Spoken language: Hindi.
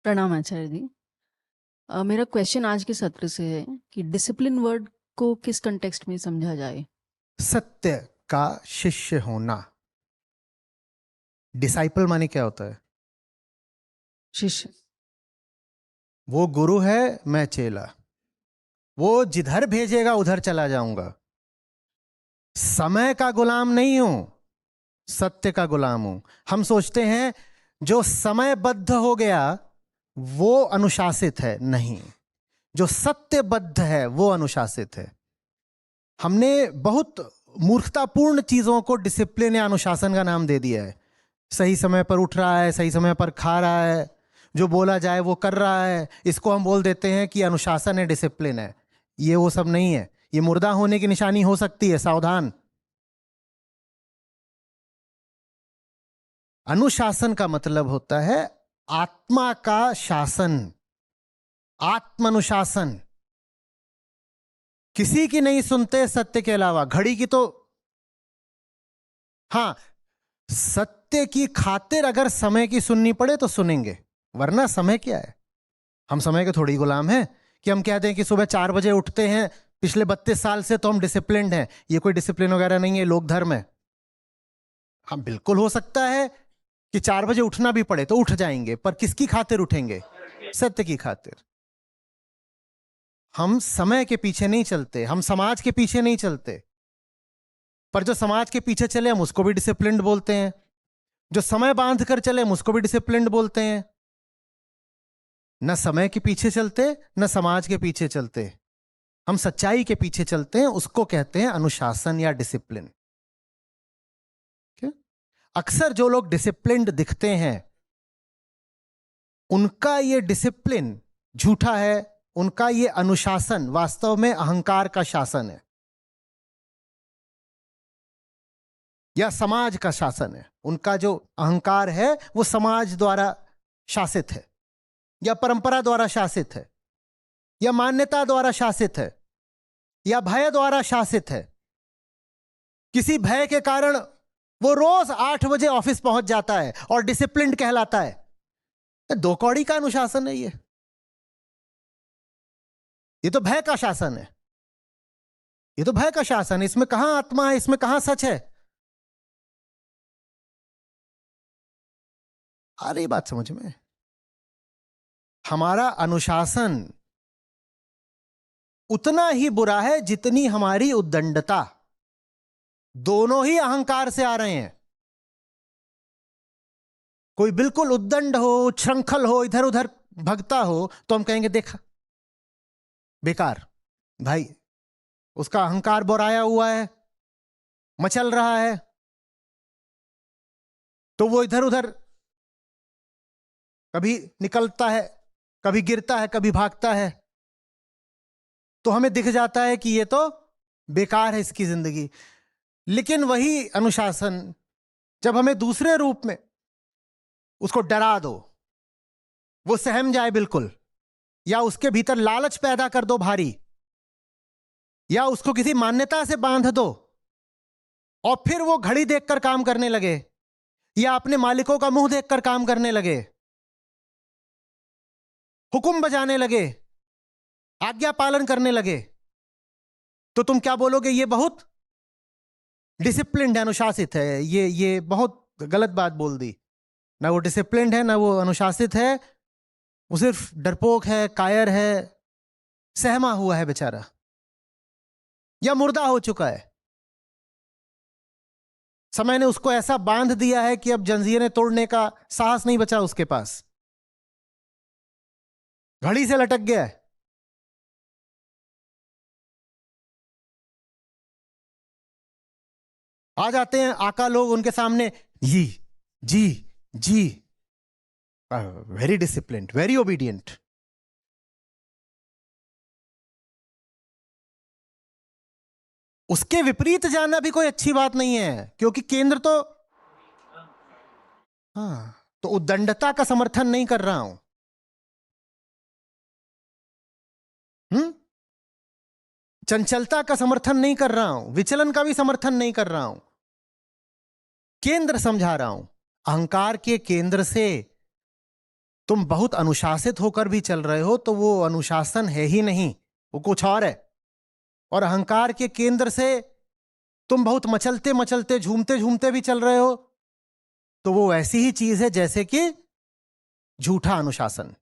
प्रणाम आचार्य जी। मेरा क्वेश्चन आज के सत्र से है कि डिसिप्लिन वर्ड को किस कंटेक्स्ट में समझा जाए। सत्य का शिष्य होना। डिसाइपल माने क्या होता है? शिष्य। वो गुरु है, मैं चेला। वो जिधर भेजेगा उधर चला जाऊंगा। समय का गुलाम नहीं हूं, सत्य का गुलाम हूं। हम सोचते हैं जो समयबद्ध हो गया वो अनुशासित है। नहीं, जो सत्यबद्ध है वो अनुशासित है। हमने बहुत मूर्खतापूर्ण चीजों को डिसिप्लिन या अनुशासन का नाम दे दिया है। सही समय पर उठ रहा है, सही समय पर खा रहा है, जो बोला जाए वो कर रहा है, इसको हम बोल देते हैं कि अनुशासन है, डिसिप्लिन है। ये वो सब नहीं है। ये मुर्दा होने की निशानी हो सकती है, सावधान। अनुशासन का मतलब होता है आत्मा का शासन, आत्मानुशासन। किसी की नहीं सुनते सत्य के अलावा। घड़ी की तो हां, सत्य की खातिर अगर समय की सुननी पड़े तो सुनेंगे, वरना समय क्या है? हम समय के थोड़ी गुलाम हैं कि हम कहते हैं कि सुबह 4 बजे उठते हैं, पिछले 32 साल से तो हम डिसिप्लिन्ड हैं। ये कोई डिसिप्लिन वगैरह नहीं है, लोक धर्म है। हाँ, बिल्कुल हो सकता है कि 4 बजे उठना भी पड़े तो उठ जाएंगे, पर किसकी खातिर उठेंगे? सत्य की खातिर। हम समय के पीछे नहीं चलते, हम समाज के पीछे नहीं चलते। पर जो समाज के पीछे चले हम उसको भी डिसिप्लिन्ड बोलते हैं, जो समय बांध कर चले हम उसको भी डिसिप्लिन्ड बोलते हैं। न समय के पीछे चलते न समाज के पीछे चलते, हम सच्चाई के पीछे चलते हैं, उसको कहते हैं अनुशासन या डिसिप्लिन। अक्सर जो लोग डिसिप्लिन्ड दिखते हैं उनका ये डिसिप्लिन झूठा है, उनका ये अनुशासन वास्तव में अहंकार का शासन है या समाज का शासन है। उनका जो अहंकार है वो समाज द्वारा शासित है या परंपरा द्वारा शासित है या मान्यता द्वारा शासित है या भय द्वारा शासित है। किसी भय के कारण वो रोज 8 बजे ऑफिस पहुंच जाता है और डिसिप्लिन्ड कहलाता है। दो कौड़ी का अनुशासन है ये तो भय का शासन है। ये तो भय का शासन है। इसमें कहां आत्मा है, इसमें कहां सच है? आ रही बात समझ में? हमारा अनुशासन उतना ही बुरा है जितनी हमारी उद्दंडता। दोनों ही अहंकार से आ रहे हैं। कोई बिल्कुल उद्दंड हो, उच्छृंखल हो, इधर उधर भगता हो तो हम कहेंगे देखा बेकार भाई, उसका अहंकार बोराया हुआ है, मचल रहा है, तो वो इधर उधर कभी निकलता है, कभी गिरता है, कभी भागता है, तो हमें दिख जाता है कि ये तो बेकार है इसकी जिंदगी। लेकिन वही अनुशासन जब हमें दूसरे रूप में उसको डरा दो, वो सहम जाए बिल्कुल, या उसके भीतर लालच पैदा कर दो भारी, या उसको किसी मान्यता से बांध दो और फिर वो घड़ी देखकर काम करने लगे या अपने मालिकों का मुंह देखकर काम करने लगे, हुक्म बजाने लगे, आज्ञा पालन करने लगे, तो तुम क्या बोलोगे? ये बहुत डिसिप्लिन्ड है, अनुशासित है। ये बहुत गलत बात बोल दी। ना वो डिसिप्लिन्ड है ना वो अनुशासित है, वो सिर्फ डरपोक है, कायर है, सहमा हुआ है बेचारा, या मुर्दा हो चुका है। समय ने उसको ऐसा बांध दिया है कि अब जंजीरें तोड़ने का साहस नहीं बचा उसके पास, घड़ी से लटक गया है। आ जाते हैं आका लोग उनके सामने, जी जी जी, वेरी डिसिप्लिन्ड, वेरी ओबीडियंट। उसके विपरीत जाना भी कोई अच्छी बात नहीं है, क्योंकि केंद्र तो तो उद्दंडता का समर्थन नहीं कर रहा हूं। चंचलता का समर्थन नहीं कर रहा हूं, विचलन का भी समर्थन नहीं कर रहा हूं, केंद्र समझा रहा हूं। अहंकार के केंद्र से तुम बहुत अनुशासित होकर भी चल रहे हो तो वो अनुशासन है ही नहीं, वो कुछ और है। और अहंकार के केंद्र से तुम बहुत मचलते मचलते झूमते झूमते भी चल रहे हो तो वो ऐसी ही चीज है जैसे कि झूठा अनुशासन।